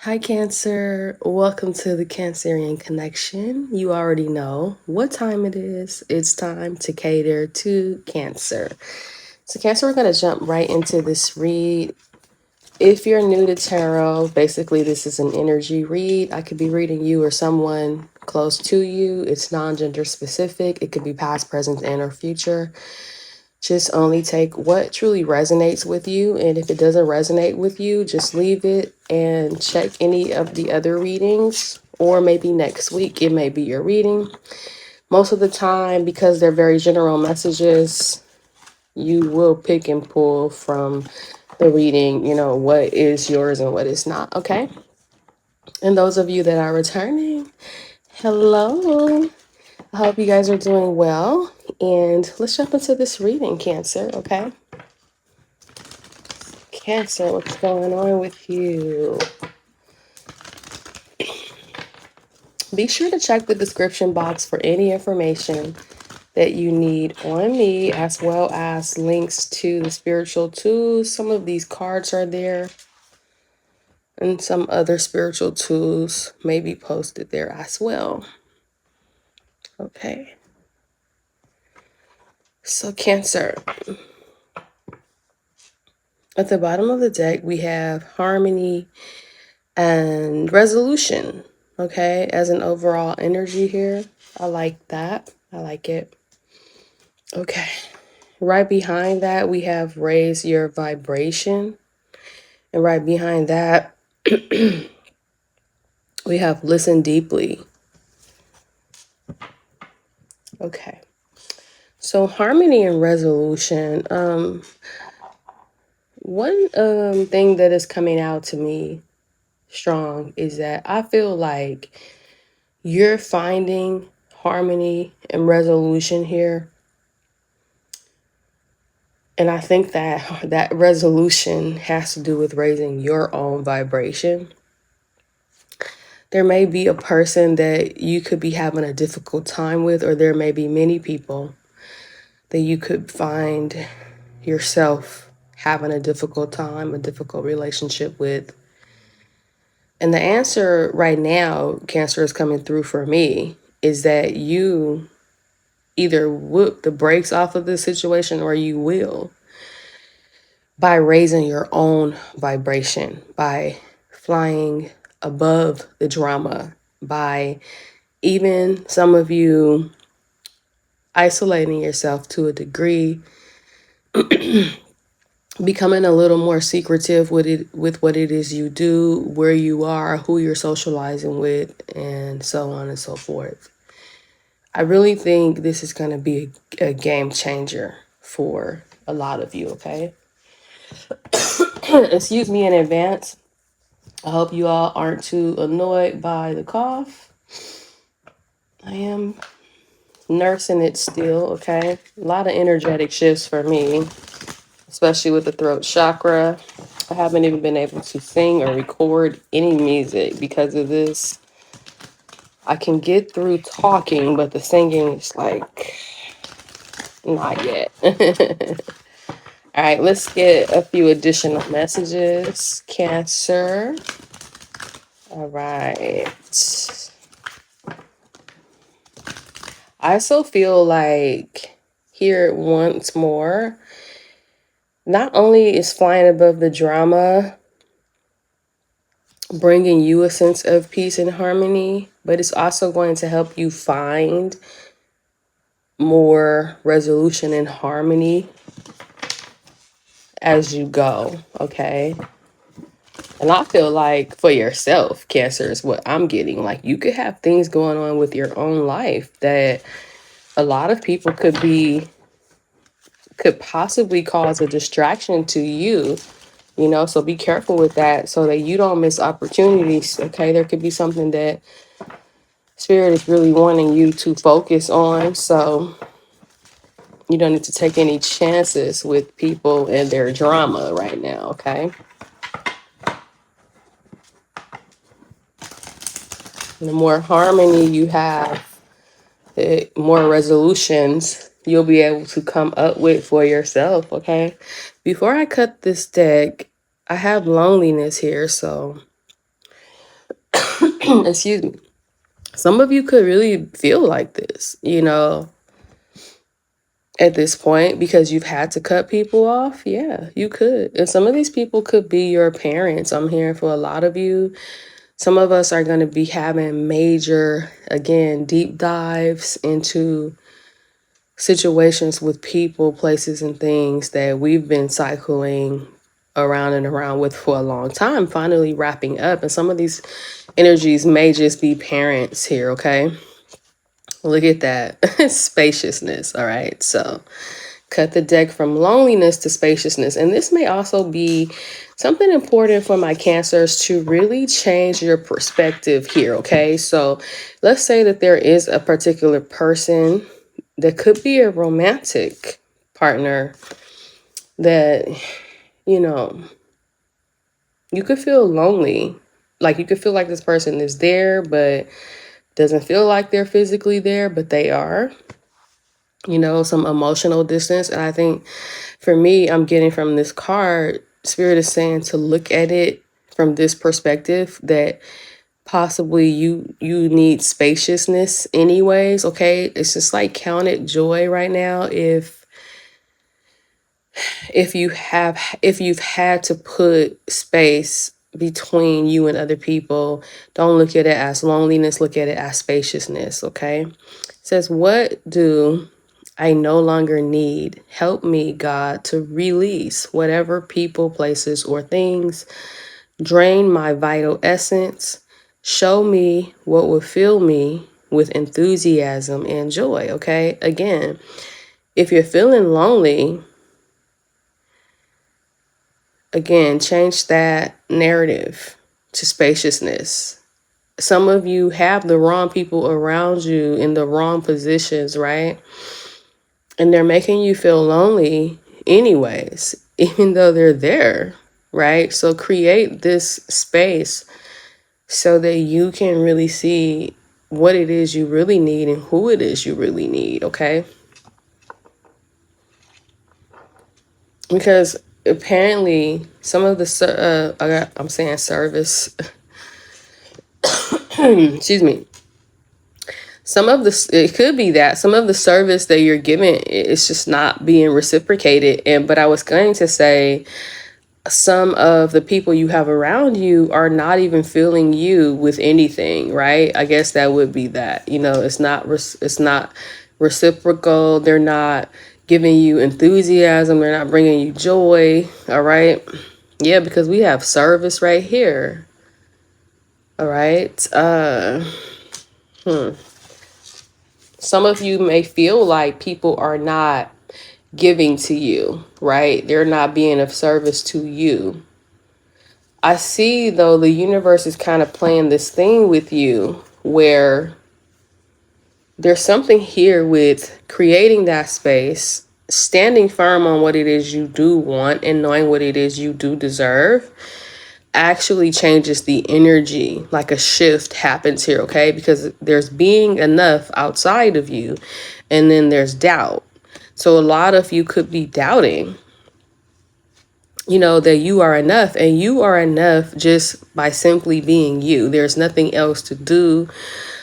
Hi, Cancer. Welcome to the Cancerian Connection. You already know what time it is. It's time to cater to Cancer. So, Cancer, we're going to jump right into this read. If you're new to tarot, basically, this is an energy read. I could be reading you or someone close to you. It's non gender specific, it could be past, present, and or future. Just only take what truly resonates with you. And if it doesn't resonate with you, just leave it and check any of the other readings. Or maybe next week, it may be your reading. Most of the time, because they're very general messages, you will pick and pull from the reading, what is yours and what is not. Okay. And those of you that are returning, hello. I hope you guys are doing well. And let's jump into this reading, Cancer. Okay. Cancer, what's going on with you? Be sure to check the description box for any information that you need on me, as well as links to the spiritual tools. Some of these cards are there, and some other spiritual tools may be posted there as well. Okay. So, Cancer. At the bottom of the deck, we have harmony and resolution. Okay, as an overall energy here. I like that. I like it. Okay. Right behind that, we have raise your vibration. And right behind that, we have listen deeply. Okay. So harmony and resolution. One thing that is coming out to me strong is that I feel like you're finding harmony and resolution here. And I think that that resolution has to do with raising your own vibration. There may be a person that you could be having a difficult time with, or there may be many people that you could find yourself having a difficult time, a difficult relationship with. And the answer right now, Cancer, is coming through for me, is that you either whoop the brakes off of this situation or you will, by raising your own vibration, by flying above the drama, by even some of you isolating yourself to a degree, becoming a little more secretive with what it is you do, where you are, who you're socializing with, and so on and so forth. I really think this is going to be a game changer for a lot of you, okay? Excuse me in advance. I hope you all aren't too annoyed by the cough. I am nursing it still, okay? A lot of energetic shifts for me, especially with the throat chakra. I haven't even been able to sing or record any music because of this. I can get through talking, but the singing is like, not yet. All right, let's get a few additional messages. Cancer. All right. I also feel like here once more, not only is flying above the drama bringing you a sense of peace and harmony, but it's also going to help you find more resolution and harmony as you go, okay? And I feel like for yourself, Cancer, is what I'm getting. Like, you could have things going on with your own life that a lot of people could possibly cause a distraction to you, so be careful with that so that you don't miss opportunities. Okay, there could be something that Spirit is really wanting you to focus on, so you don't need to take any chances with people and their drama right now. Okay, the more harmony you have, the more resolutions you'll be able to come up with for yourself. Okay, before I cut this deck, I have loneliness here, so Excuse me. Some of you could really feel like this, at this point, because you've had to cut people off. Yeah, you could. And some of these people could be your parents. I'm hearing for a lot of you. Some of us are going to be having major, again, deep dives into situations with people, places, and things that we've been cycling around and around with for a long time, finally wrapping up. And some of these energies may just be parents here, okay? Look at that spaciousness. All right. So cut the deck from loneliness to spaciousness. And this may also be something important for my cancers to really change your perspective here. Okay. So let's say that there is a particular person that could be a romantic partner that, you know, you could feel lonely. Like you could feel like this person is there, but doesn't feel like they're physically there, but they are. Some emotional distance. And I think for me, I'm getting from this card, Spirit is saying to look at it from this perspective that possibly you need spaciousness anyways. Okay. It's just like count it joy right now if you've had to put space between you and other people. Don't look at it as loneliness, look at it as spaciousness. Okay. It says, what do I no longer need? Help me, God, to release whatever people, places, or things drain my vital essence. Show me what will fill me with enthusiasm and joy. Okay. Again, if you're feeling lonely, again, change that narrative to spaciousness. Some of you have the wrong people around you in the wrong positions, right? And they're making you feel lonely anyways, even though they're there, right? So create this space so that you can really see what it is you really need and who it is you really need, okay? Because apparently some of the I'm saying service excuse me, it could be that some of the service that you're giving is just not being reciprocated. But I was going to say some of the people you have around you are not even feeling you with anything, right? I guess that would be that. It's not reciprocal. They're not giving you enthusiasm. They're not bringing you joy. All right. Yeah, because we have service right here. All right. Some of you may feel like people are not giving to you, right? They're not being of service to you. I see, though, the universe is kind of playing this thing with you where there's something here with creating that space, standing firm on what it is you do want, and knowing what it is you do deserve actually changes the energy. Like a shift happens here, okay? Because there's being enough outside of you, and then there's doubt. So a lot of you could be doubting, that you are enough, and you are enough just by simply being you. There's nothing else to do.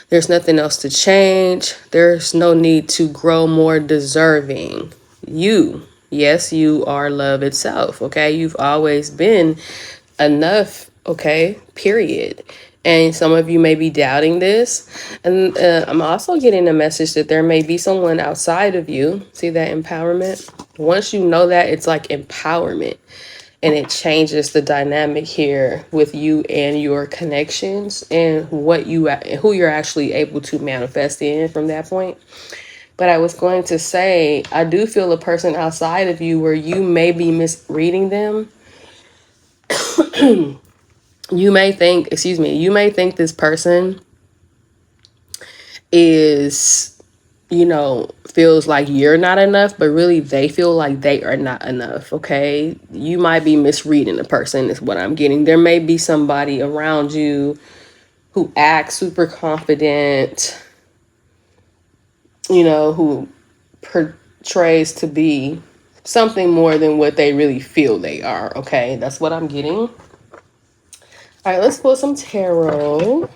There's nothing else to change. There's no need to grow more deserving. Yes, you are love itself, okay? You've always been enough, okay? Period. And some of you may be doubting this. And I'm also getting a message that there may be someone outside of you. See that empowerment? Once you know that, it's like empowerment. And it changes the dynamic here with you and your connections and who you're actually able to manifest in from that point. But I was going to say, I do feel a person outside of you where you may be misreading them. You may think this person is, feels like you're not enough, but really they feel like they are not enough, okay? You might be misreading the person is what I'm getting. There may be somebody around you who acts super confident, who portrays to be something more than what they really feel they are, okay? That's what I'm getting. All right, let's pull some tarot.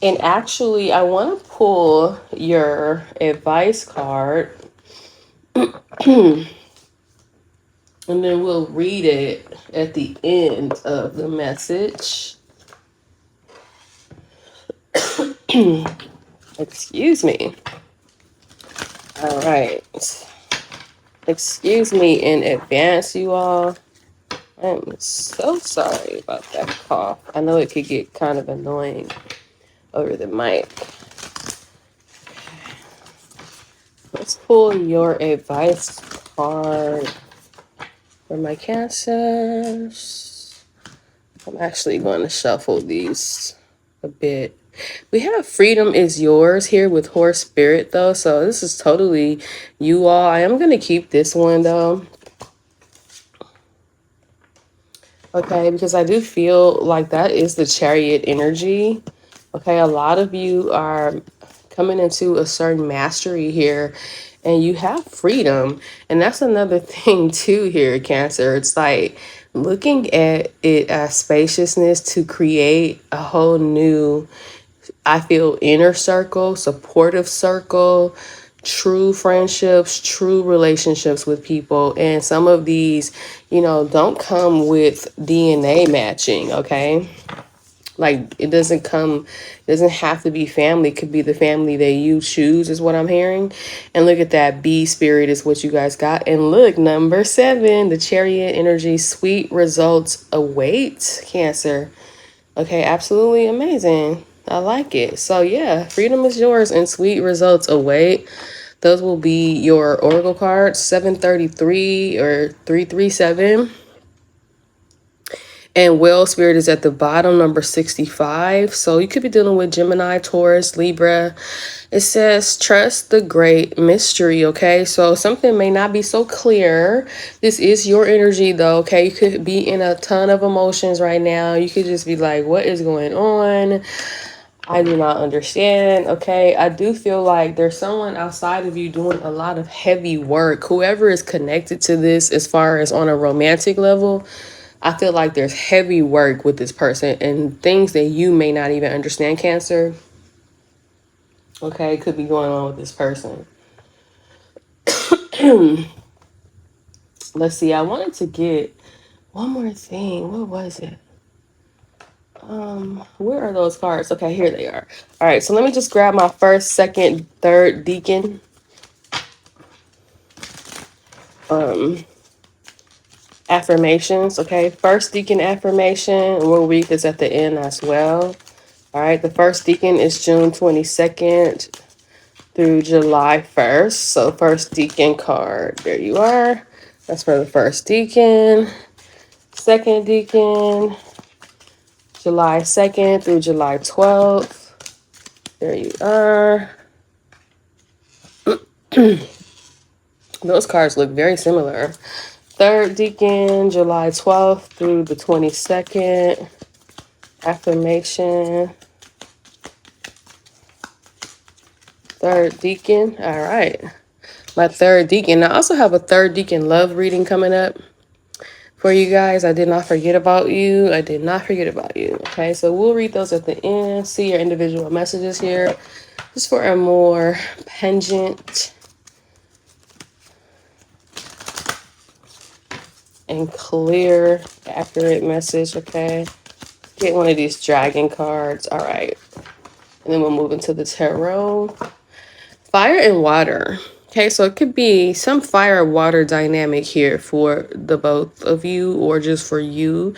And actually, I want to pull your advice card and then we'll read it at the end of the message. Excuse me. All right. Excuse me in advance, you all. I'm so sorry about that cough. I know it could get kind of annoying over the mic. Let's pull your advice card for my Cancers. I'm actually going to shuffle these a bit. We have freedom is yours here with horse spirit though. So this is totally you all. I am going to keep this one though. Okay, because I do feel like that is the chariot energy. Okay, a lot of you are coming into a certain mastery here and you have freedom. And that's another thing too here, Cancer. It's like looking at it as spaciousness to create a whole new, I feel, inner circle, supportive circle, true friendships, true relationships with people. And some of these, don't come with DNA matching, okay? Like it doesn't have to be family. It could be the family that you choose is what I'm hearing. And look at that, B spirit is what you guys got. And look, number 7, the chariot energy, sweet results await, Cancer. Okay, absolutely amazing. I like it. So yeah, freedom is yours and sweet results await. Those will be your oracle cards, 733 or 337. And well spirit is at the bottom, number 65. So you could be dealing with Gemini, Taurus, Libra. It says trust the great mystery, okay? So something may not be so clear. This is your energy though, okay? You could be in a ton of emotions right now. You could just be like, what is going on? I do not understand, okay? I do feel like there's someone outside of you doing a lot of heavy work. Whoever is connected to this as far as on a romantic level, I feel like there's heavy work with this person and things that you may not even understand, Cancer. Okay, could be going on with this person. Let's see, I wanted to get one more thing. What was it? Where are those cards? Okay, here they are. All right, so let me just grab my first, second, third deacon. Affirmations, okay? First deacon affirmation, we'll read this at the end as well. All right, the first deacon is June 22nd through July 1st. So first deacon card, there you are. That's for the first deacon. Second deacon, July 2nd through July 12th. There you are. Those cards look very similar. Third deacon, July 12th through the 22nd. Affirmation. Third deacon. All right. My third deacon. I also have a third deacon love reading coming up for you guys. I did not forget about you. I did not forget about you. Okay, so we'll read those at the end. See your individual messages here. Just for a more pungent and clear, accurate message, okay? Get one of these dragon cards. All right. And then we'll move into the tarot. Fire and water. Okay, so it could be some fire water dynamic here for the both of you or just for you.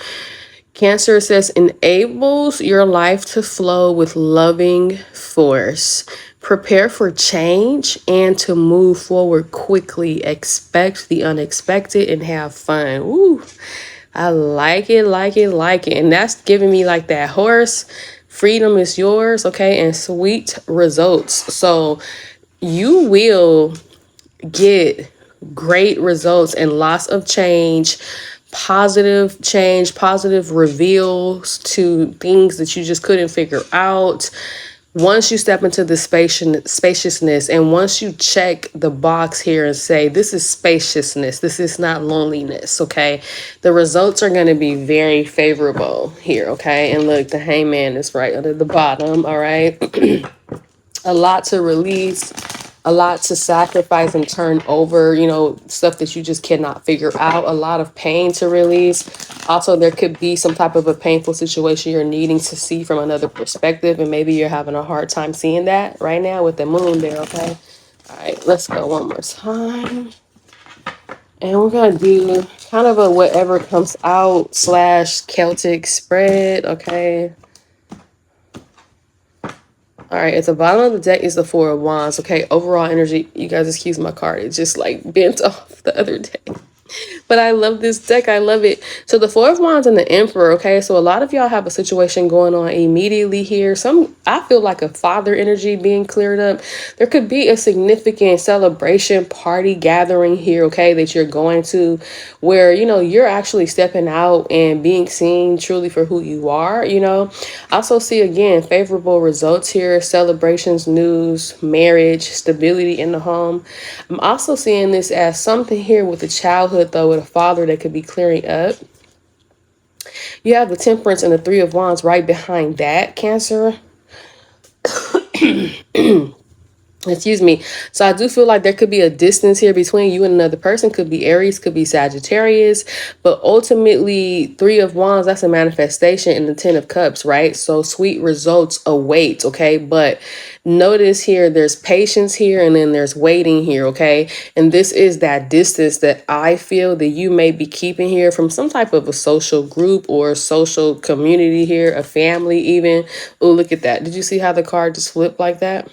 Cancer says enables your life to flow with loving force. Prepare for change and to move forward quickly. Expect the unexpected and have fun. Ooh, I like it, like it, like it. And that's giving me like that horse. Freedom is yours, okay? And sweet results. So you will get great results and lots of change, positive change, positive reveals to things that you just couldn't figure out. Once you step into the spaciousness, and once you check the box here and say, this is spaciousness, this is not loneliness, okay? The results are going to be very favorable here, okay? And look, the hangman is right under the bottom, all right? A lot to release, a lot to sacrifice and turn over, you know, stuff that you just cannot figure out, a lot of pain to release. Also, there could be some type of a painful situation you're needing to see from another perspective, and maybe you're having a hard time seeing that right now with the moon there, okay? All right, let's go one more time. And we're going to do kind of a whatever comes out / Celtic spread, okay? All right, at the bottom of the deck is the Four of Wands. Okay, overall energy. You guys excuse my card. It just like bent off the other day. But I love this deck. I love it. So the Four of Wands and the Emperor, okay? So a lot of y'all have a situation going on immediately here. I feel like a father energy being cleared up. There could be a significant celebration, party, gathering here, okay, that you're going to where, you know, you're actually stepping out and being seen truly for who you are, you know. I also see, again, favorable results here, celebrations, news, marriage, stability in the home. I'm also seeing this as something here with the childhood, though, with a father that could be clearing up. You have the Temperance and the Three of Wands right behind that, Cancer. Excuse me. So I do feel like there could be a distance here between you and another person. Could be Aries, could be Sagittarius, but ultimately Three of Wands, that's a manifestation in the Ten of Cups, right? So sweet results await, okay? But notice here, there's patience here and then there's waiting here, okay? And this is that distance that I feel that you may be keeping here from some type of a social group or social community here, a family even. Oh, look at that. Did you see how the card just flipped like that?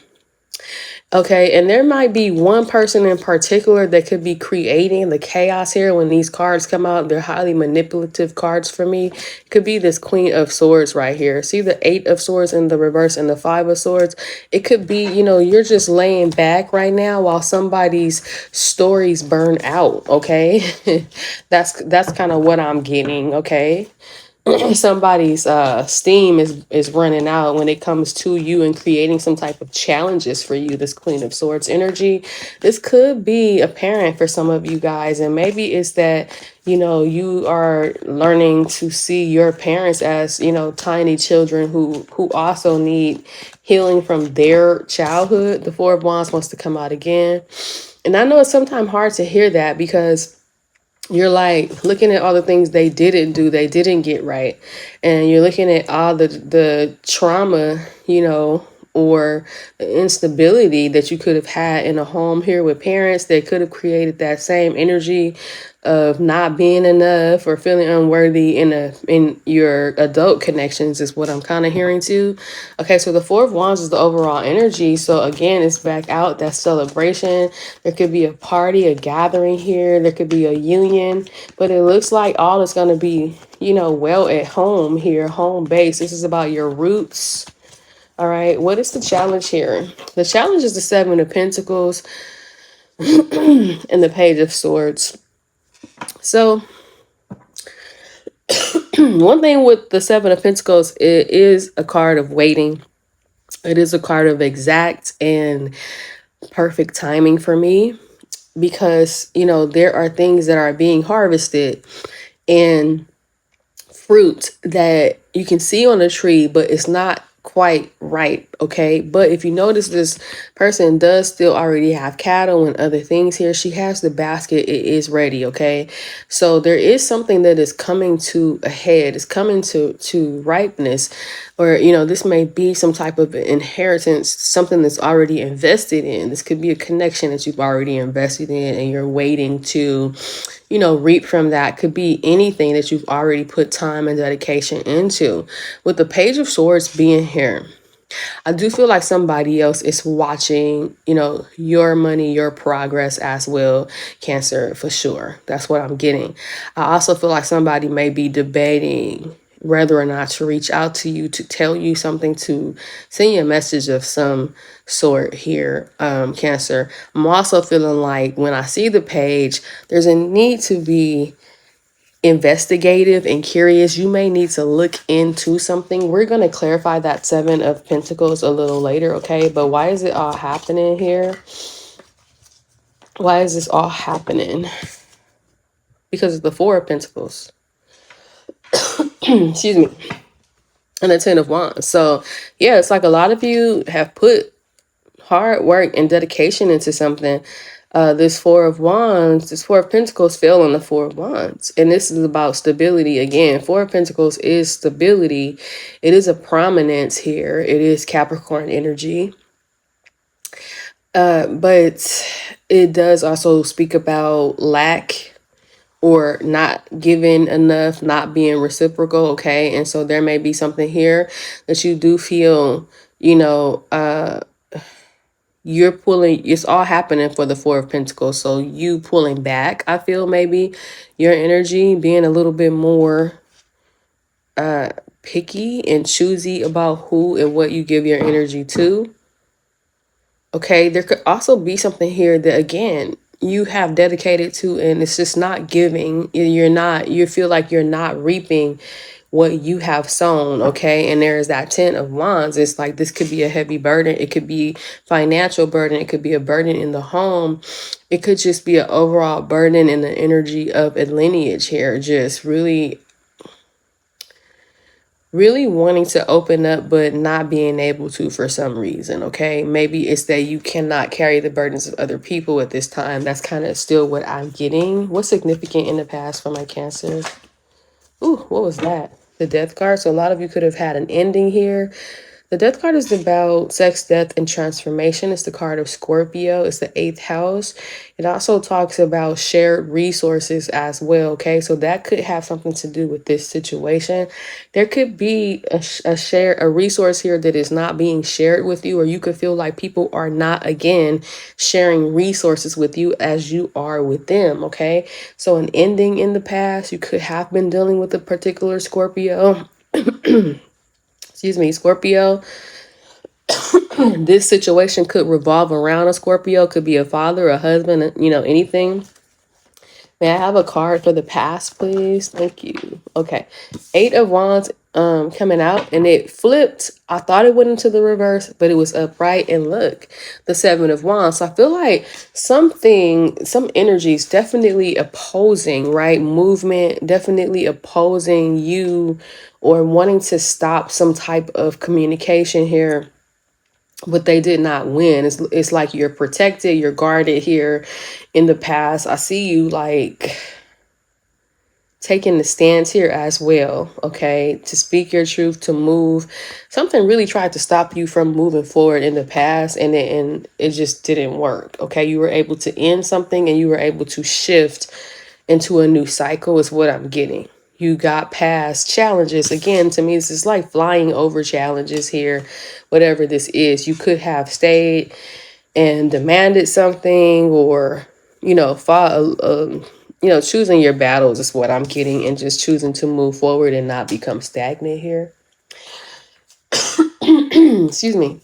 Okay, and there might be one person in particular that could be creating the chaos here when these cards come out. They're highly manipulative cards for me. It could be this Queen of Swords right here. See the Eight of Swords in the reverse and the Five of Swords? It could be, you know, you're just laying back right now while somebody's stories burn out, okay? That's kind of what I'm getting, okay? Somebody's steam is running out when it comes to you and creating some type of challenges for you, this Queen of Swords energy. This could be apparent for some of you guys, and maybe it's that, you know, you are learning to see your parents as, you know, tiny children who also need healing from their childhood. The Four of Wands wants to come out again, and I know it's sometimes hard to hear that because you're like looking at all the things they didn't do, they didn't get right, and you're looking at all the trauma, you know, or the instability that you could have had in a home here with parents that could have created that same energy of not being enough or feeling unworthy in your adult connections is what I'm kind of hearing too. Okay, so the Four of Wands is the overall energy. So again, it's back out that celebration. There could be a party, a gathering here. There could be a union, but it looks like all is going to be, you know, well at home here, home base. This is about your roots. All right, what is the challenge here? The challenge is the Seven of Pentacles and the Page of Swords. So one thing with the Seven of Pentacles, it is a card of waiting. It is a card of exact and perfect timing for me because, you know, there are things that are being harvested and fruit that you can see on a tree, but it's not quite right, okay? But if you notice, this person does still already have cattle and other things here. She has the basket, it is ready, okay? So there is something that is coming to a head, it's coming to ripeness, or, you know, this may be some type of inheritance, something that's already invested in. This could be a connection that you've already invested in and you're waiting to, you know, reap from that. Could be anything that you've already put time and dedication into. With the Page of Swords being here, I do feel like somebody else is watching, you know, your money, your progress as well, Cancer, for sure. That's what I'm getting. I also feel like somebody may be debating whether or not to reach out to you to tell you something, to send you a message of some sort here, Cancer. I'm also feeling like when I see the page, there's a need to be investigative and curious, you may need to look into something. We're going to clarify that Seven of Pentacles a little later, okay? But why is it all happening here? Why is this all happening? Because of the Four of Pentacles. Excuse me. And the Ten of Wands. So, yeah, it's like a lot of you have put hard work and dedication into something. This Four of Wands, this Four of Pentacles fell on the Four of Wands. And this is about stability again. Four of Pentacles is stability. It is a prominence here. It is Capricorn energy. But it does also speak about lack or not giving enough, not being reciprocal, okay? And so there may be something here that you do feel, you know, you're pulling, it's all happening for the Four of Pentacles. So you pulling back, I feel maybe your energy, being a little bit more picky and choosy about who and what you give your energy to. Okay, there could also be something here that, again, you have dedicated to, and it's just not giving. You feel like you're not reaping what you have sown, okay? And there's that Ten of Wands. It's like this could be a heavy burden. It could be financial burden. It could be a burden in the home. It could just be an overall burden in the energy of a lineage here. Just really wanting to open up but not being able to for some reason, okay? Maybe it's that you cannot carry the burdens of other people at this time. That's kind of still what I'm getting. What's significant in the past for my Cancer? Ooh, what was that? The Death card. So a lot of you could have had an ending here. The Death card is about sex, death, and transformation. It's the card of Scorpio. It's the 8th house. It also talks about shared resources as well, okay? So that could have something to do with this situation. There could be a resource here that is not being shared with you, or you could feel like people are not, again, sharing resources with you as you are with them, okay? So an ending in the past, you could have been dealing with a particular Scorpio. Excuse me, Scorpio. This situation could revolve around a Scorpio. Could be a father, a husband, you know, anything. May I have a card for the past, please? Thank you. Okay. 8 of Wands coming out, and it flipped. I thought it went into the reverse, but it was upright. And look, the 7 of Wands. So I feel like some energies definitely opposing, right? Movement, definitely opposing you or wanting to stop some type of communication here, but they did not win. It's like you're protected, you're guarded here. In the past, I see you like taking the stance here as well, okay, to speak your truth, to move. Something really tried to stop you from moving forward in the past, and it just didn't work, okay? You were able to end something, and you were able to shift into a new cycle is what I'm getting. You got past challenges. Again, to me, this is like flying over challenges here, whatever this is. You could have stayed and demanded something, or, you know, choosing your battles is what I'm getting, and just choosing to move forward and not become stagnant here. Excuse me.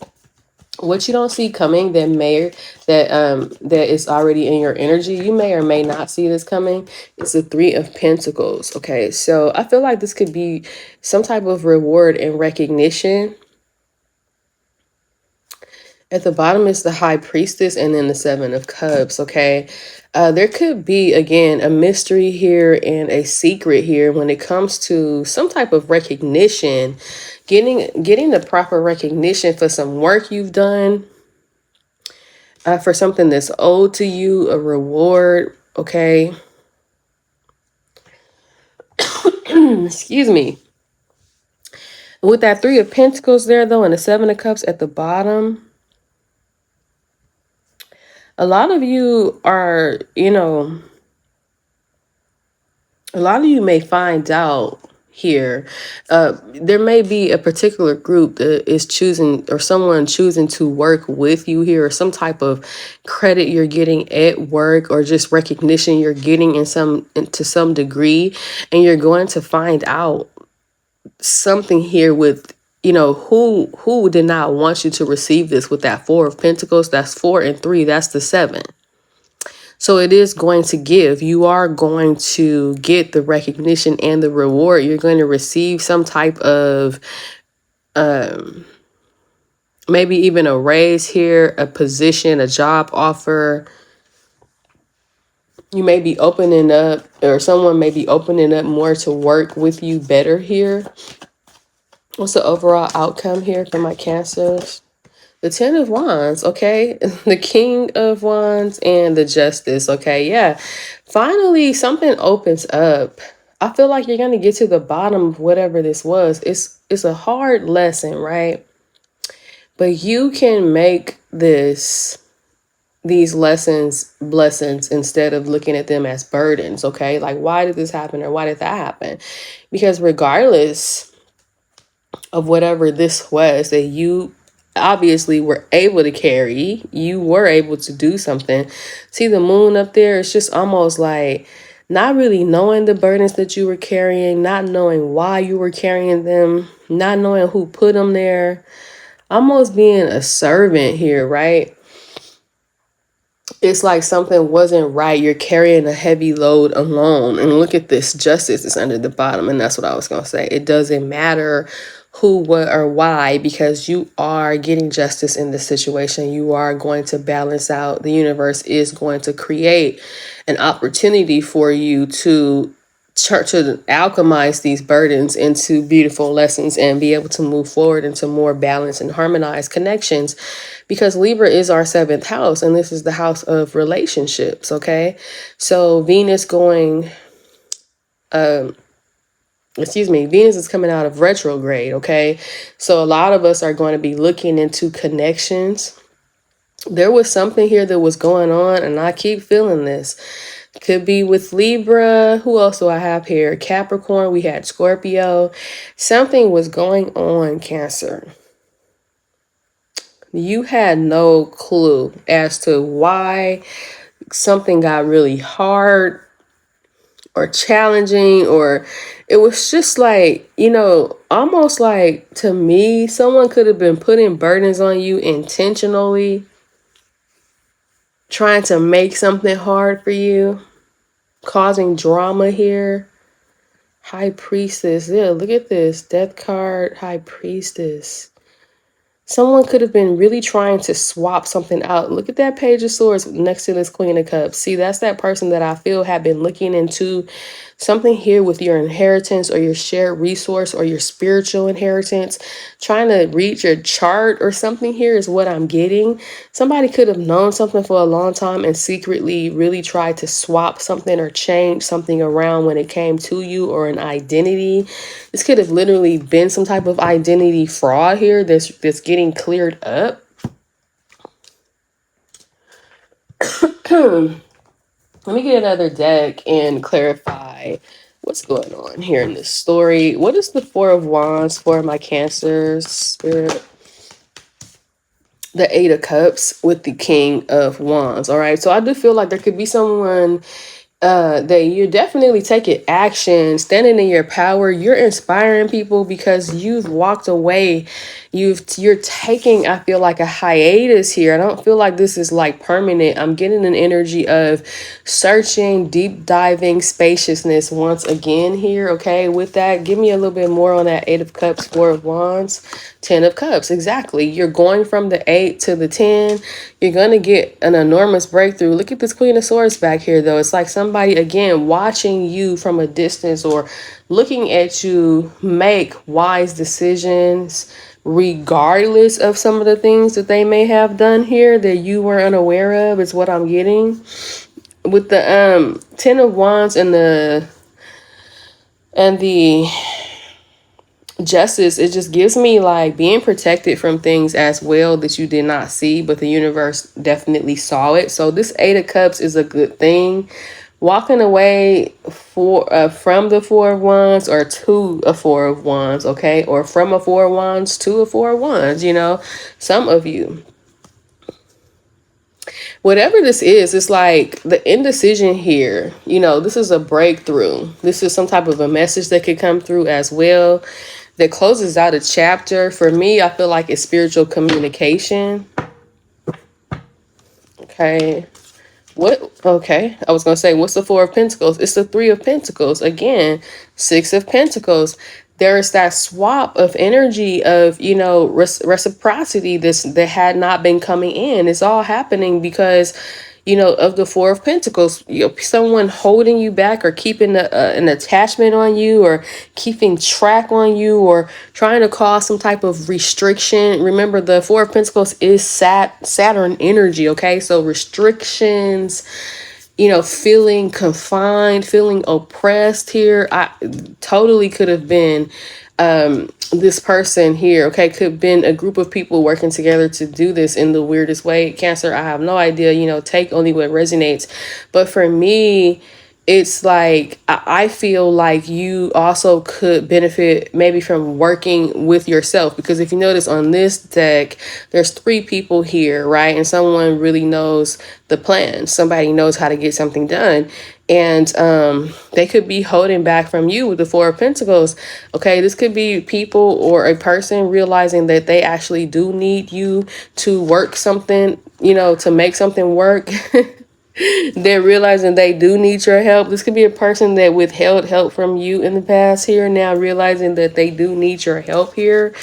What you don't see coming that is already in your energy, you may or may not see this coming. It's the 3 of Pentacles. Okay, so I feel like this could be some type of reward and recognition. At the bottom is the High Priestess, and then the 7 of Cups, okay? There could be, again, a mystery here and a secret here when it comes to some type of recognition, getting the proper recognition for some work you've done, for something that's owed to you, a reward, okay? Excuse me. With that 3 of Pentacles there, though, and the 7 of Cups at the bottom, a lot of you are, a lot of you may find out here, there may be a particular group that is choosing, or someone choosing to work with you here, or some type of credit you're getting at work, or just recognition you're getting to some degree, and you're going to find out something here with, who did not want you to receive this with that 4 of Pentacles. That's 4 and 3. That's the 7. So it is going to give. You are going to get the recognition and the reward. You're going to receive some type of maybe even a raise here, a position, a job offer. You may be opening up, or someone may be opening up more to work with you better here. What's the overall outcome here for my Cancers? The Ten of Wands, okay? The King of Wands and the Justice, okay? Yeah. Finally, something opens up. I feel like you're going to get to the bottom of whatever this was. It's a hard lesson, right? But you can make these lessons blessings instead of looking at them as burdens, okay? Like, why did this happen or why did that happen? Because regardless of whatever this was that you obviously were able to carry, you were able to do something. See the moon up there? It's just almost like not really knowing the burdens that you were carrying, not knowing why you were carrying them, not knowing who put them there, almost being a servant here, right? It's like something wasn't right. You're carrying a heavy load alone. And look at this, justice is under the bottom. And that's what I was going to say. It doesn't matter who, what, or why, because you are getting justice in this situation. You are going to balance out. The universe is going to create an opportunity for you to alchemize these burdens into beautiful lessons and be able to move forward into more balanced and harmonized connections, because Libra is our 7th house and this is the house of relationships. Okay, so Venus is coming out of retrograde. Okay, so a lot of us are going to be looking into connections. There was something here that was going on, and I keep feeling this. Could be with Libra. Who else do I have here? Capricorn. We had Scorpio. Something was going on, Cancer. You had no clue as to why something got really hard or challenging, or it was just like, almost like, to me, someone could have been putting burdens on you intentionally, trying to make something hard for you, causing drama here. High Priestess. Yeah, look at this. Death card, High Priestess. Someone could have been really trying to swap something out. Look at that Page of Swords next to this Queen of Cups. See, that's that person that I feel have been looking into something here with your inheritance or your shared resource or your spiritual inheritance, trying to read your chart or something here is what I'm getting. Somebody could have known something for a long time and secretly really tried to swap something or change something around when it came to you, or an identity. This could have literally been some type of identity fraud here that's getting cleared up. Let me get another deck and clarify what's going on here in this story. What is the Four of Wands for my Cancers, Spirit? The Eight of Cups with the King of Wands. All right. So I do feel like there could be someone that you're definitely taking action, standing in your power. You're inspiring people because you've walked away. You're taking, I feel like, a hiatus here. I don't feel like this is like permanent. I'm getting an energy of searching, deep diving, spaciousness once again here. Okay, with that, give me a little bit more on that Eight of Cups, Four of Wands, Ten of Cups. Exactly. You're going from the 8 to the 10. You're going to get an enormous breakthrough. Look at this Queen of Swords back here, though. It's like somebody, again, watching you from a distance or looking at you make wise decisions, regardless of some of the things that they may have done here that you were unaware of, is what I'm getting. With the Ten of Wands and the Justice, it just gives me like being protected from things as well that you did not see, but the universe definitely saw it. So this Eight of Cups is a good thing. Walking away from the Four of Wands or to a Four of Wands, okay? Or from a Four of Wands to a Four of Wands, some of you. Whatever this is, it's like the indecision here, this is a breakthrough. This is some type of a message that could come through as well that closes out a chapter. For me, I feel like it's spiritual communication. Okay. What? Okay. I was going to say, what's the Four of Pentacles? It's the Three of Pentacles. Again, Six of Pentacles. There's that swap of energy of, reciprocity that had not been coming in. It's all happening because, of the Four of Pentacles, someone holding you back or keeping an attachment on you or keeping track on you or trying to cause some type of restriction. Remember, the Four of Pentacles is Saturn energy, okay? So restrictions, feeling confined, feeling oppressed here. I totally could have been this person here, okay? Could have been a group of people working together to do this in the weirdest way. Cancer, I have no idea, take only what resonates. But for me, it's like I feel like you also could benefit maybe from working with yourself, because if you notice on this deck, there's three people here, right? And someone really knows the plan. Somebody knows how to get something done. And they could be holding back from you with the Four of Pentacles. Okay, this could be people or a person realizing that they actually do need you to work something, to make something work. They're realizing they do need your help. This could be a person that withheld help from you in the past here, now realizing that they do need your help here,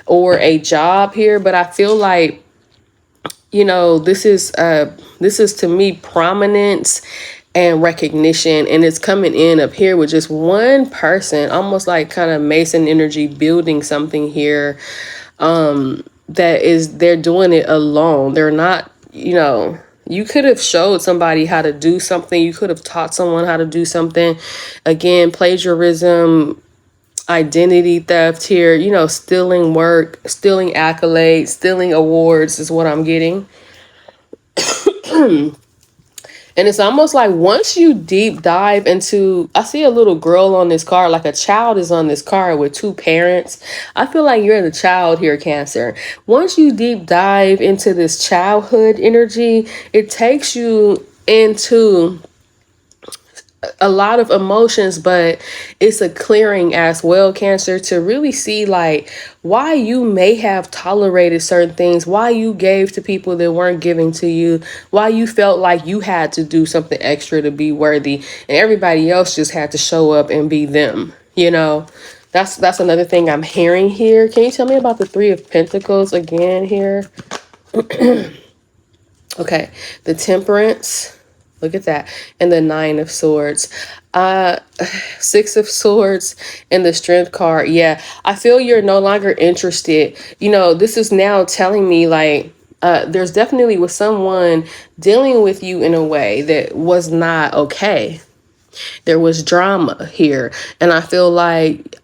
or a job here. But I feel like, this is to me prominence and recognition, and it's coming in up here with just one person, almost like kind of Mason energy, building something here. They're doing it alone. They're not, you could have showed somebody how to do something. You could have taught someone how to do something. Again, plagiarism, identity theft here, stealing work, stealing accolades, stealing awards is what I'm getting. And it's almost like once you deep dive into, I see a little girl on this card, like a child is on this card with two parents. I feel like you're the child here, Cancer. Once you deep dive into this childhood energy, it takes you into a lot of emotions, but it's a clearing as well, Cancer, to really see like why you may have tolerated certain things, why you gave to people that weren't giving to you, why you felt like you had to do something extra to be worthy and everybody else just had to show up and be them. That's another thing I'm hearing here. Can you tell me about the Three of Pentacles again here? Okay, the Temperance. Look at that. And the Nine of Swords. Six of Swords and the Strength card. Yeah, I feel you're no longer interested. This is now telling me like there's definitely with someone dealing with you in a way that was not okay. There was drama here. And I feel like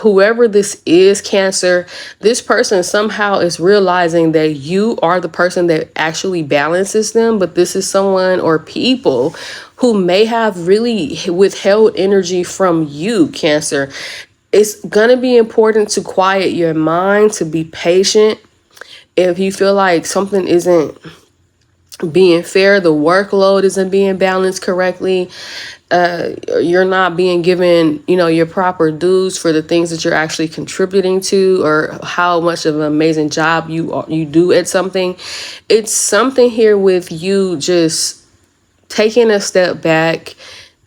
whoever this is, Cancer, this person somehow is realizing that you are the person that actually balances them, but this is someone or people who may have really withheld energy from you, Cancer. It's going to be important to quiet your mind, to be patient. If you feel like something isn't being fair, the workload isn't being balanced correctly, you're not being given, your proper dues for the things that you're actually contributing to, or how much of an amazing job you do at something. It's something here with you just taking a step back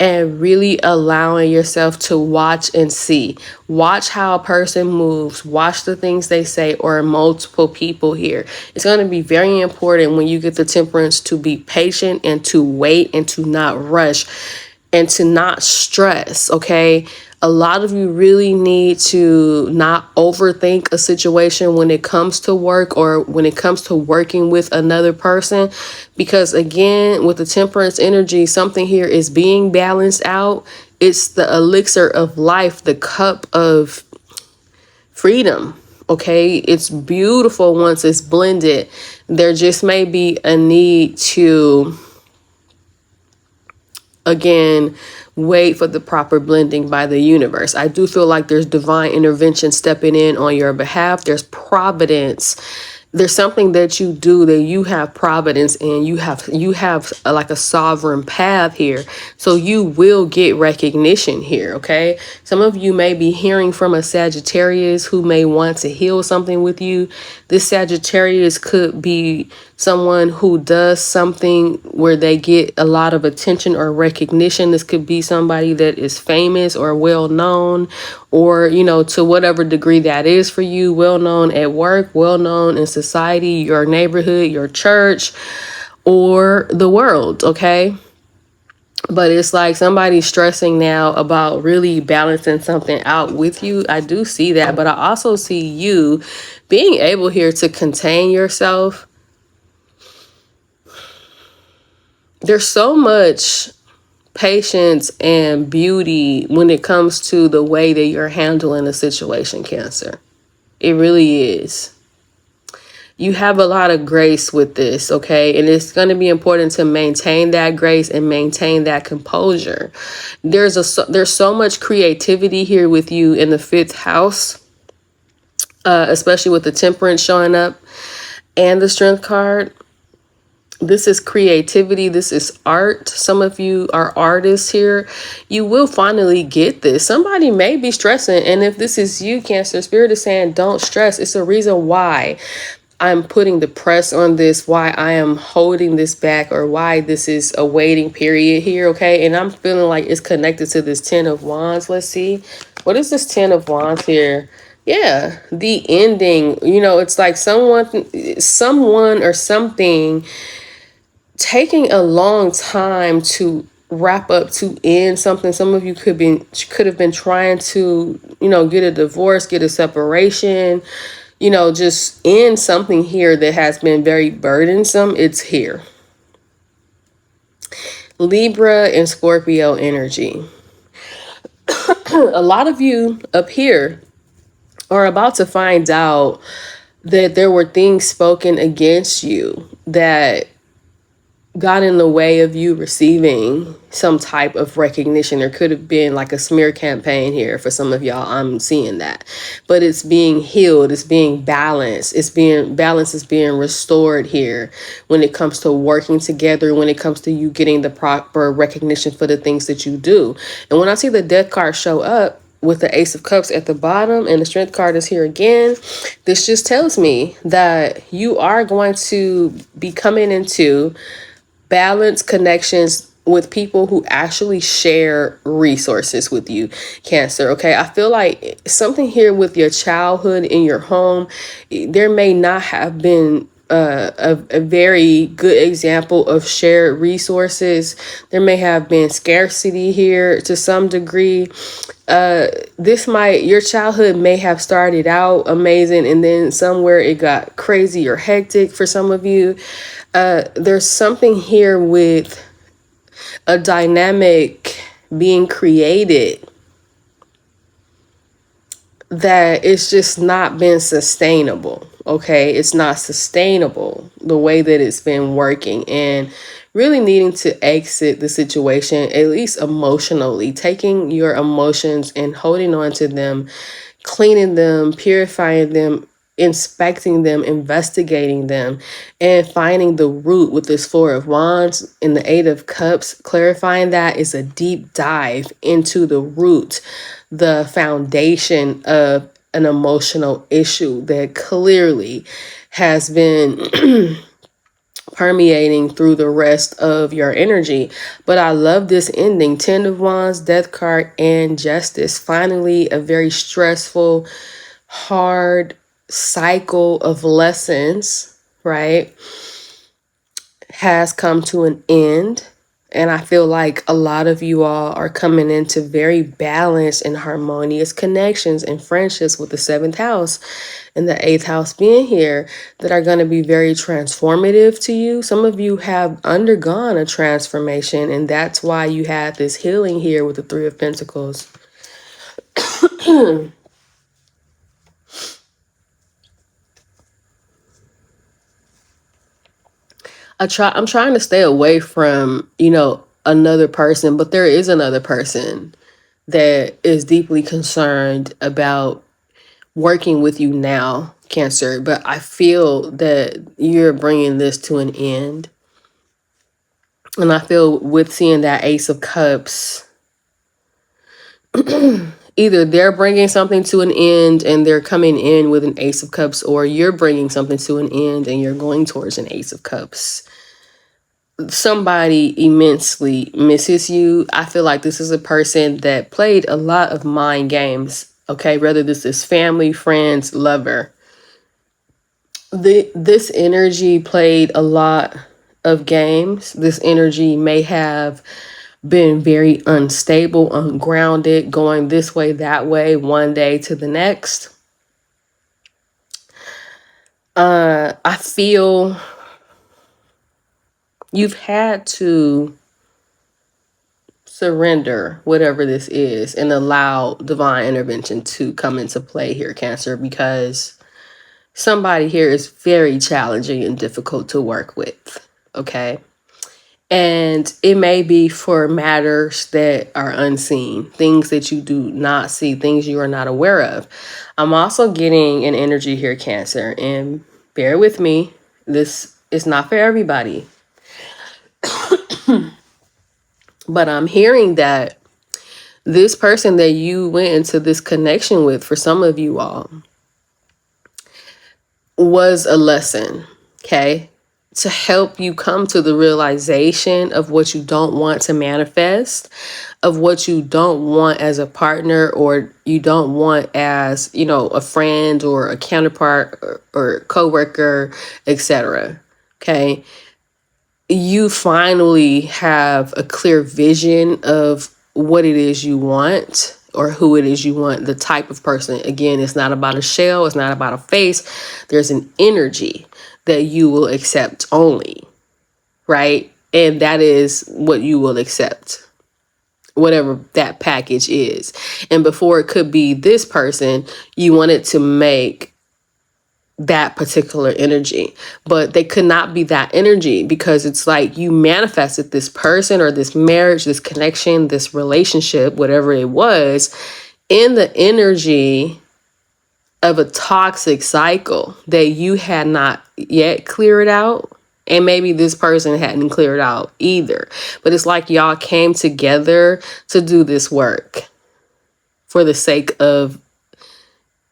and really allowing yourself to watch and see. Watch how a person moves. Watch the things they say, or multiple people here. It's going to be very important when you get the Temperance to be patient and to wait and to not rush and to not stress, okay? A lot of you really need to not overthink a situation when it comes to work or when it comes to working with another person. Because again, with the Temperance energy, something here is being balanced out. It's the elixir of life, the cup of freedom. Okay, it's beautiful once it's blended. There just may be a need to, again, wait for the proper blending by the universe. I do feel like there's divine intervention stepping in on your behalf. There's providence there's something that you do that you have providence in. You have like a sovereign path here, so you will get recognition here. Okay, some of you may be hearing from a Sagittarius who may want to heal something with you. This Sagittarius could be someone who does something where they get a lot of attention or recognition. This could be somebody that is famous or well known, or, you know, to whatever degree that is for you, well known at work, well known in society, your neighborhood, your church, or the world. Okay. But it's like somebody's stressing now about really balancing something out with you. I do see that, but I also see you being able here to contain yourself. There's so much patience and beauty when it comes to the way that you're handling a situation, Cancer. It really is. You have a lot of grace with this, okay? And it's going to be important to maintain that grace and maintain that composure. There's so much creativity here with you in the fifth house, especially with the Temperance showing up and the Strength card. This is creativity. This is art. Some of you are artists here. You will finally get this. Somebody may be stressing. And if this is you, Cancer, Spirit is saying don't stress. It's a reason why I'm putting the press on this, why I am holding this back, or why this is a waiting period here, okay? And I'm feeling like it's connected to this Ten of Wands. Let's see. What is this Ten of Wands here? Yeah, the ending. You know, it's like someone or something taking a long time to wrap up, to end something. Some of you could have been trying to, you know, get a divorce, get a separation, you know, just end something here that has been very burdensome. It's here. Libra and Scorpio energy. A lot of you up here are about to find out that there were things spoken against you that got in the way of you receiving some type of recognition. There could have been like a smear campaign here for some of y'all. I'm seeing that, but it's being healed. It's being balanced. Balance is being restored here when it comes to working together, when it comes to you getting the proper recognition for the things that you do. And when I see the Death card show up with the Ace of Cups at the bottom and the Strength card is here again, this just tells me that you are going to be coming into balance connections with people who actually share resources with you, Cancer. Okay, I feel like something here with your childhood in your home, there may not have been a very good example of shared resources. There may have been scarcity here to some degree. Your childhood may have started out amazing and then somewhere it got crazy or hectic for some of you. There's something here with a dynamic being created that it's just not been sustainable. Okay, it's not sustainable the way that it's been working, and really needing to exit the situation, at least emotionally, taking your emotions and holding on to them, cleaning them, purifying them, inspecting them, investigating them, and finding the root with this Four of Wands and the Eight of Cups. Clarifying that is a deep dive into the root, the foundation of an emotional issue that clearly has been permeating through the rest of your energy. But I love this ending. Ten of Wands, Death card, and Justice. Finally, a very stressful, hard cycle of lessons, right, has come to an end. And I feel like a lot of you all are coming into very balanced and harmonious connections and friendships with the seventh house and the eighth house being here that are going to be very transformative to you. Some of you have undergone a transformation, and that's why you had this healing here with the Three of Pentacles. I'm trying to stay away from, you know, another person, but there is another person that is deeply concerned about working with you now Cancer, but I feel that you're bringing this to an end. And I feel with seeing that Ace of Cups, either they're bringing something to an end and they're coming in with an Ace of Cups, or you're bringing something to an end and you're going towards an Ace of Cups. Somebody immensely misses you. I feel like this is a person that played a lot of mind games, okay? Whether this is family, friends, lover. This energy played a lot of games. This energy may have been very unstable, ungrounded, going this way, that way, one day to the next. I feel you've had to surrender whatever this is and allow divine intervention to come into play here, Cancer, because somebody here is very challenging and difficult to work with, okay? And it may be for matters that are unseen, things that you do not see, things you are not aware of. I'm also getting an energy here, Cancer, and bear with me. This is not for everybody. But I'm hearing that this person that you went into this connection with, for some of you all, was a lesson, okay? To help you come to the realization of what you don't want to manifest, of what you don't want as a partner, or you don't want as, you know, a friend or a counterpart or coworker, etc. Okay? You finally have a clear vision of what it is you want, or who it is you want, the type of person. Again, it's not about a shell, it's not about a face. There's an energy that you will accept only, right? And that is what you will accept, whatever that package is. And before it could be this person, you wanted to make that particular energy, but they could not be that energy because it's like you manifested this person or this marriage, this connection, this relationship, whatever it was, in the energy of a toxic cycle that you had not yet cleared out. And maybe this person hadn't cleared out either. But it's like y'all came together to do this work for the sake of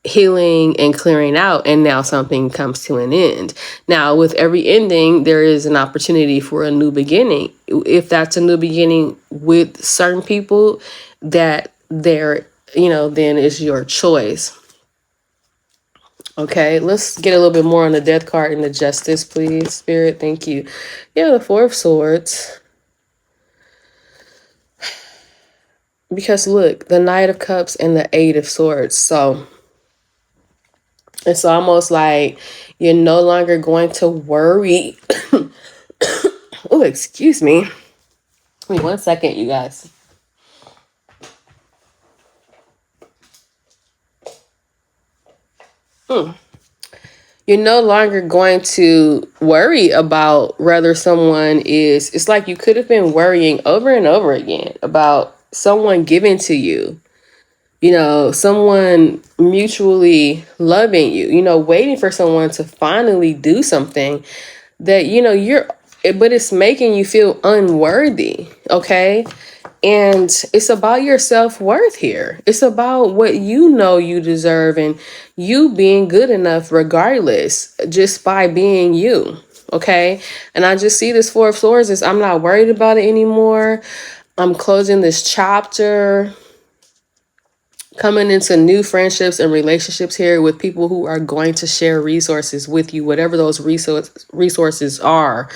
healing and clearing out, and now something comes to an end. Now, with every ending, there is an opportunity for a new beginning. If that's a new beginning with certain people, that they're, you know, then it's your choice. Okay, let's get a little bit more on the Death card and the Justice, please, Spirit. Thank you. Yeah, the Four of Swords. Because look, the Knight of Cups and the Eight of Swords. So it's almost like you're no longer going to worry. Oh, excuse me. Wait 1 second, you guys. You're no longer going to worry about whether someone is, it's like you could have been worrying over and over again about someone giving to you, you know, someone mutually loving you, you know, waiting for someone to finally do something that, you know, but it's making you feel unworthy, okay? And it's about your self-worth here. It's about what you know you deserve and you being good enough regardless, just by being you, okay? And I just see this Four of Swords as I'm not worried about it anymore. I'm closing this chapter, coming into new friendships and relationships here with people who are going to share resources with you, whatever those resources are.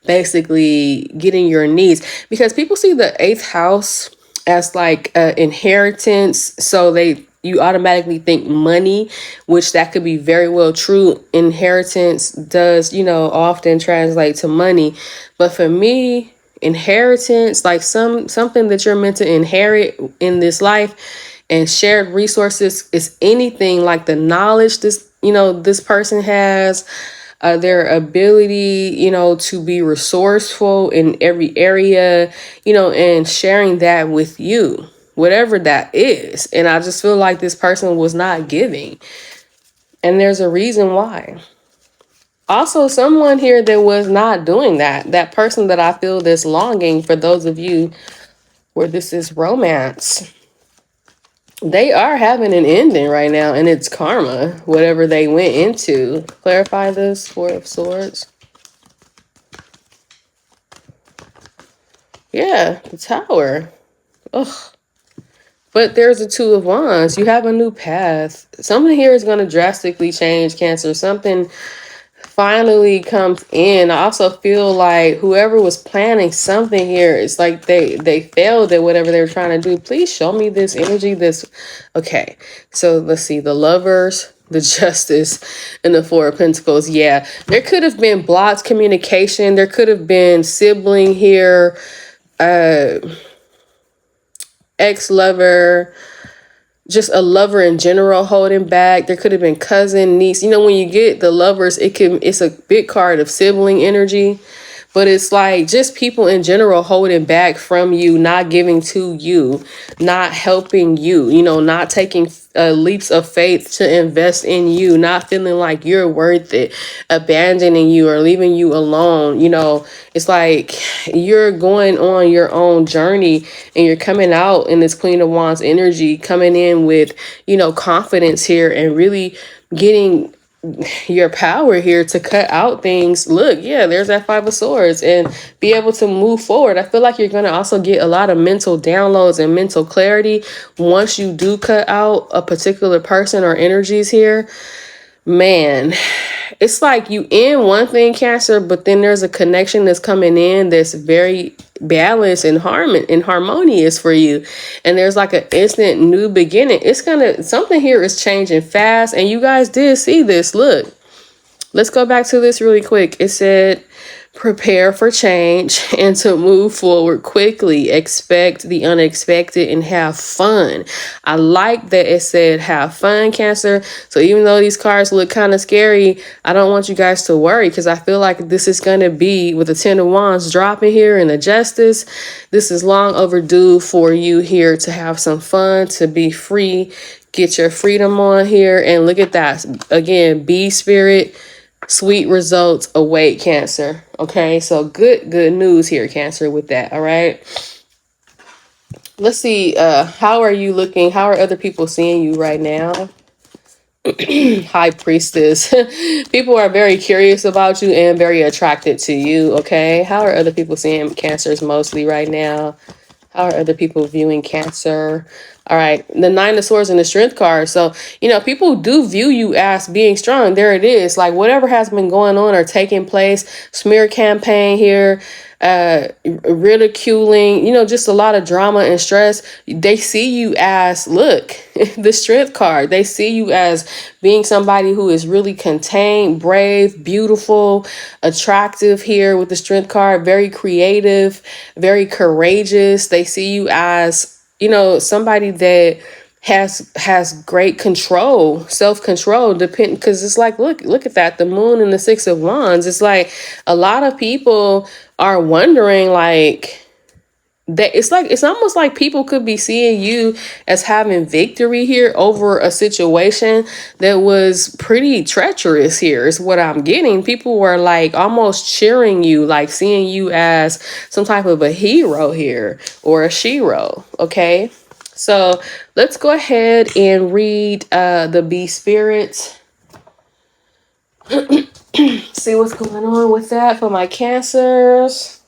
Basically getting your needs, because people see the 8th house as like inheritance, so you automatically think money, which that could be very well true. Inheritance does, you know, often translate to money, but for me, inheritance, like something that you're meant to inherit in this life, and shared resources is anything like the knowledge this person has, their ability, you know, to be resourceful in every area, you know, and sharing that with you, whatever that is. And I just feel like this person was not giving. And there's a reason why. Also, someone here that was not doing that, that person that I feel this longing, for those of you where this is romance, they are having an ending right now, and it's karma, whatever they went into. Clarify this, Four of Swords. Yeah, the Tower. Ugh. But there's a Two of Wands. You have a new path. Something here is going to drastically change, Cancer. Something finally comes in. I also feel like whoever was planning something here, it's like they failed at whatever they were trying to do. Please show me this energy. This, okay. So let's see, the Lovers, the Justice, and the Four of Pentacles. Yeah, there could have been blocked communication. There could have been sibling here, ex-lover, just a lover in general holding back. There could have been cousin, niece. You know, when you get the Lovers, it's a big card of sibling energy, but it's like just people in general holding back from you, not giving to you, not helping you, you know, not taking leaps of faith to invest in you, not feeling like you're worth it, abandoning you or leaving you alone. You know, it's like you're going on your own journey and you're coming out in this Queen of Wands energy, coming in with, you know, confidence here and really getting your power here to cut out things. Look, yeah, there's that Five of Swords, and be able to move forward. I feel like you're going to also get a lot of mental downloads and mental clarity once you do cut out a particular person or energies here. Man, it's like you in one thing, Cancer, but then there's a connection that's coming in that's very balanced and harmonious for you. And there's like an instant new beginning. It's something here is changing fast. And you guys did see this. Look, let's go back to this really quick. It said, prepare for change and to move forward quickly. Expect the unexpected and have fun. I like that it said have fun, Cancer. So even though these cards look kind of scary, I don't want you guys to worry, because I feel like this is going to be, with the Ten of Wands dropping here and the Justice, this is long overdue for you here to have some fun, to be free, get your freedom on here. And look at that. Again, be spirit. Sweet results await, Cancer. Okay, so good news here, Cancer, with that. All right, let's see. How are you looking? How are other people seeing you right now? High Priestess. People are very curious about you and very attracted to you. Okay, how are other people seeing Cancers mostly right now? How are other people viewing Cancer? All right, the Nine of Swords and the Strength card. So, you know, people do view you as being strong. There it is. Like whatever has been going on or taking place, smear campaign here, ridiculing, you know, just a lot of drama and stress. They see you as, look, the Strength card. They see you as being somebody who is really contained, brave, beautiful, attractive here with the Strength card, very creative, very courageous. They see you as, you know, somebody that has great control, self-control, because it's like, look at that, the Moon and the Six of Wands. It's like a lot of people are wondering, like, that it's almost like people could be seeing you as having victory here over a situation that was pretty treacherous here, is what I'm getting. People were like almost cheering you, like seeing you as some type of a hero here or a shero. Okay, so let's go ahead and read the Bee Spirit. See what's going on with that for my Cancers.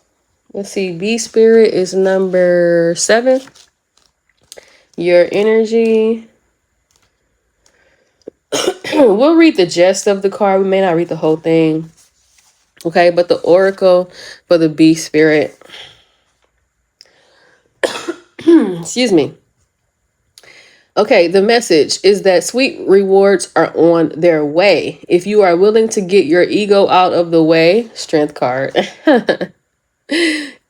Let's see, Bee Spirit is number 7. Your energy. We'll read the gist of the card. We may not read the whole thing. Okay, but the Oracle for the Bee Spirit. Excuse me. Okay, the message is that sweet rewards are on their way. If you are willing to get your ego out of the way, Strength card.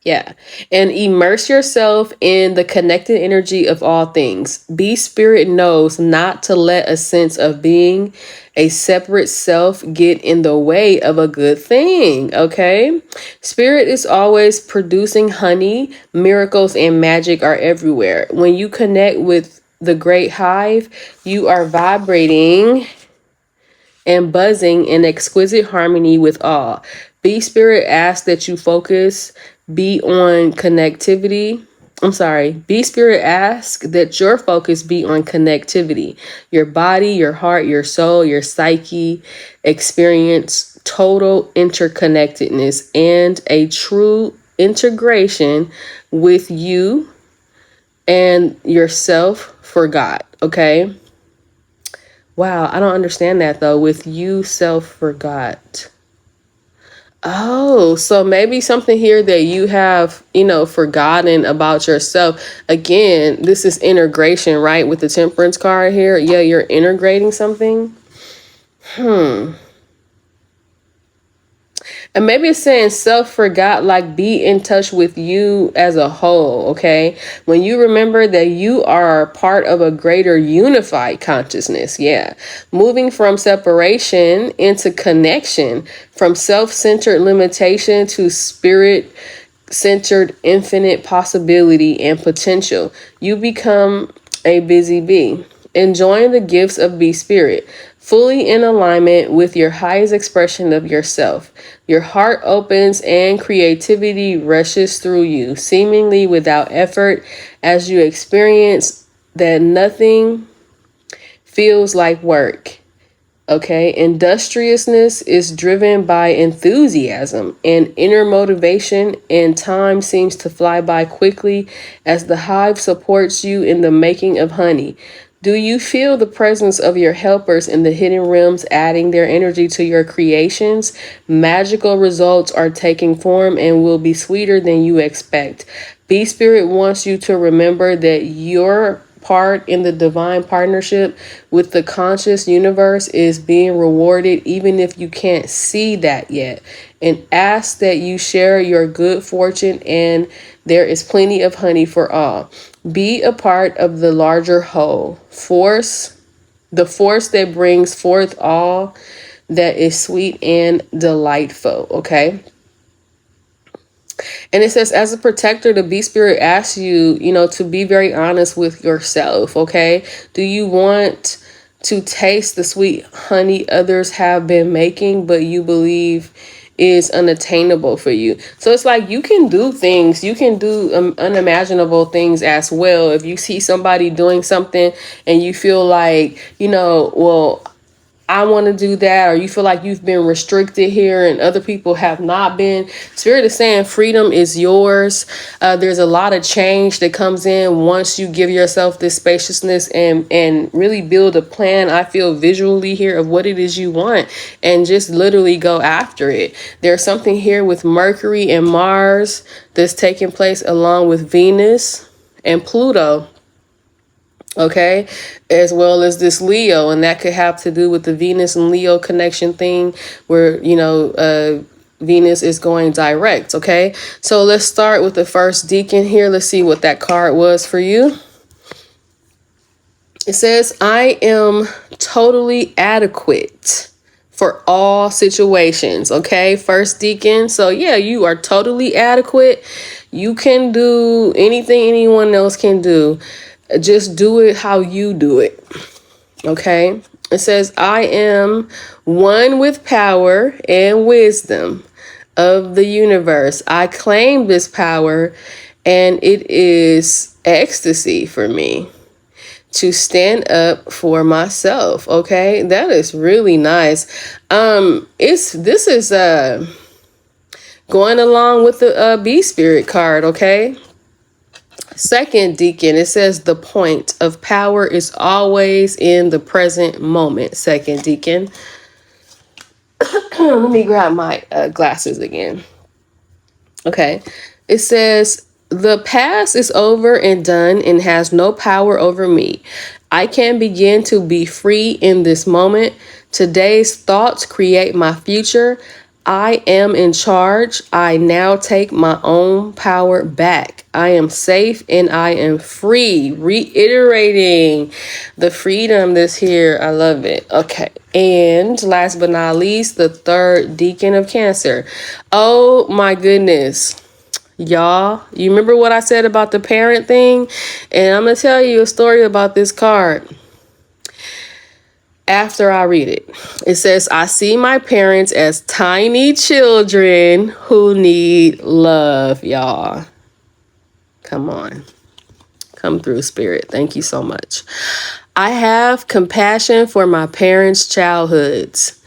Yeah. And immerse yourself in the connected energy of all things. Bee Spirit knows not to let a sense of being a separate self get in the way of a good thing. Okay. Spirit is always producing honey. Miracles and magic are everywhere. When you connect with the great hive, you are vibrating and buzzing in exquisite harmony with all. B Spirit asks that you focus, be on connectivity. B Spirit asks that your focus be on connectivity. Your body, your heart, your soul, your psyche experience total interconnectedness and a true integration with you and yourself for God. Okay. Wow. I don't understand that though. With you self forgot. Oh, so maybe something here that you have, forgotten about yourself. Again, this is integration, right? With the Temperance card here. Yeah, you're integrating something. And maybe it's saying self forgot, like be in touch with you as a whole, okay? When you remember that you are part of a greater unified consciousness, yeah. Moving from separation into connection, from self centered limitation to spirit centered infinite possibility and potential. You become a busy bee, enjoying the gifts of bee spirit, fully in alignment with your highest expression of yourself. Your heart opens and creativity rushes through you, seemingly without effort, as you experience that nothing feels like work. Okay, industriousness is driven by enthusiasm and inner motivation, and time seems to fly by quickly as the hive supports you in the making of honey. Do you feel the presence of your helpers in the hidden realms adding their energy to your creations? Magical results are taking form and will be sweeter than you expect. Bee Spirit wants you to remember that your part in the divine partnership with the conscious universe is being rewarded, even if you can't see that yet. And ask that you share your good fortune, and there is plenty of honey for all. Be a part of the larger whole. The force that brings forth all that is sweet and delightful. Okay. And it says, as a protector, the Bee Spirit asks you, to be very honest with yourself. Okay. Do you want to taste the sweet honey others have been making, but you believe is unattainable for you? So it's like you can do things, you can do unimaginable things as well. If you see somebody doing something and you feel like, well, I want to do that, or you feel like you've been restricted here and other people have not been. Spirit is saying freedom is yours. There's a lot of change that comes in once you give yourself this spaciousness and really build a plan. I feel visually here of what it is you want and just literally go after it. There's something here with Mercury and Mars that's taking place along with Venus and Pluto. Okay, as well as this Leo, and that could have to do with the Venus and Leo connection thing where, Venus is going direct. Okay, so let's start with the first deacon here. Let's see what that card was for you. It says, I am totally adequate for all situations. Okay, first deacon. So yeah, you are totally adequate. You can do anything anyone else can do. Just do it how you do it. Okay. It says, I am one with power and wisdom of the universe. I claim this power, and it is ecstasy for me to stand up for myself. Okay. That is really nice. This is going along with the Bee Spirit card. Okay. Second deacon, it says the point of power is always in the present moment. Second deacon. Let me grab my glasses again. Okay. It says the past is over and done and has no power over me. I can begin to be free in this moment. Today's thoughts create my future. I am in charge. I now take my own power back. I am safe and I am free. Reiterating the freedom that's here. I love it. Okay. And last but not least, the third deacon of Cancer. Oh my goodness. Y'all, you remember what I said about the parent thing? And I'm going to tell you a story about this card. after I read it. It says, I see my parents as tiny children who need love, y'all. Come on. Come through, Spirit. Thank you so much. I have compassion for my parents' childhoods.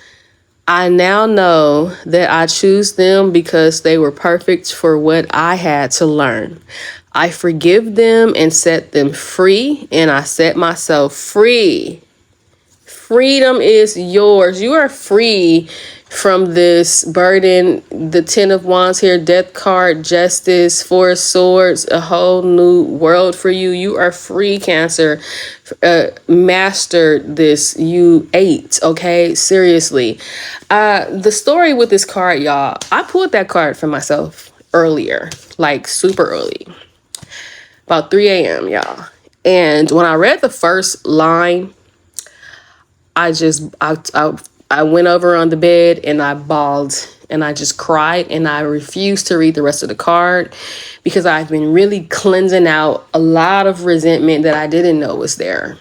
I now know that I choose them because they were perfect for what I had to learn. I forgive them and set them free, and I set myself free. Freedom is yours. You are free from this burden. The 10 of Wands here, Death card, Justice, Four of Swords, a whole new world for you. You are free, Cancer. Master this. You 8, okay? Seriously. The story with this card, y'all, I pulled that card for myself earlier, like super early, about 3 a.m., y'all. And when I read the first line, I went over on the bed and I bawled and I just cried, and I refused to read the rest of the card because I've been really cleansing out a lot of resentment that I didn't know was there.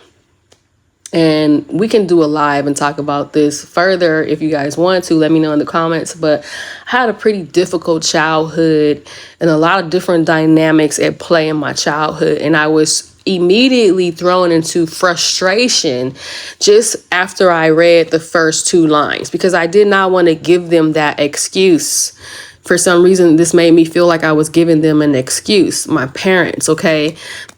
And we can do a live and talk about this further if you guys want to. Let me know in the comments. But I had a pretty difficult childhood and a lot of different dynamics at play in my childhood. And I was immediately thrown into frustration just after I read the first 2 lines because I did not want to give them that excuse. For some reason, this made me feel like I was giving them an excuse, my parents, okay?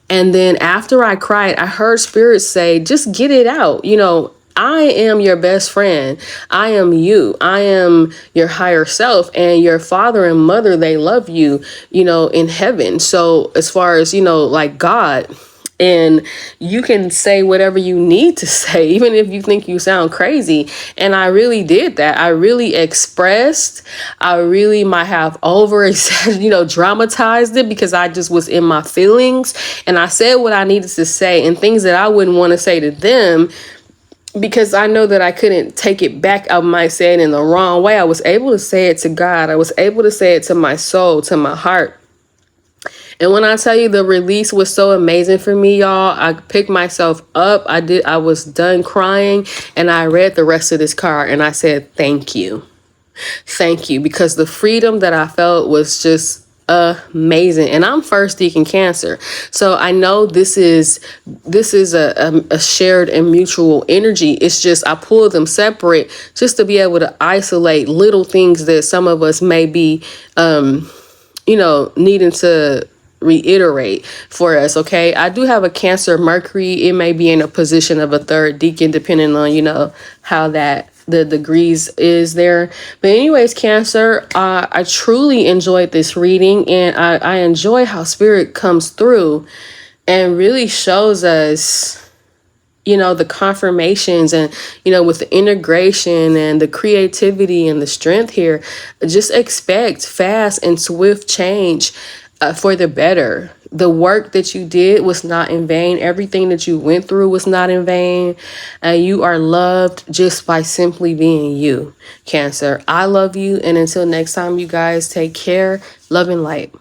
And then after I cried, I heard Spirit say, just get it out. You know, I am your best friend. I am you. I am your higher self, and your father and mother, they love you, you know, in heaven. So as far as, you know, like God, and you can say whatever you need to say, even if you think you sound crazy. And I really did that. I really expressed. I really might have dramatized it because I just was in my feelings. And I said what I needed to say and things that I wouldn't want to say to them because I know that I couldn't take it back. I might say it in the wrong way. I was able to say it to God. I was able to say it to my soul, to my heart. And when I tell you the release was so amazing for me, y'all, I picked myself up. I was done crying and I read the rest of this card and I said, thank you. Thank you. Because the freedom that I felt was just amazing. And I'm first deacon Cancer. So I know this is a shared and mutual energy. It's just I pull them separate just to be able to isolate little things that some of us may be, needing to reiterate for us. Okay, I do have a Cancer Mercury. It may be in a position of a third deacon depending on how that the degrees is there. But anyways, Cancer, I truly enjoyed this reading, and I enjoy how Spirit comes through and really shows us the confirmations and, with the integration and the creativity and the strength here. Just expect fast and swift change for the better. The work that you did was not in vain. Everything that you went through was not in vain. And you are loved just by simply being you, Cancer. I love you. And until next time, you guys take care. Love and light.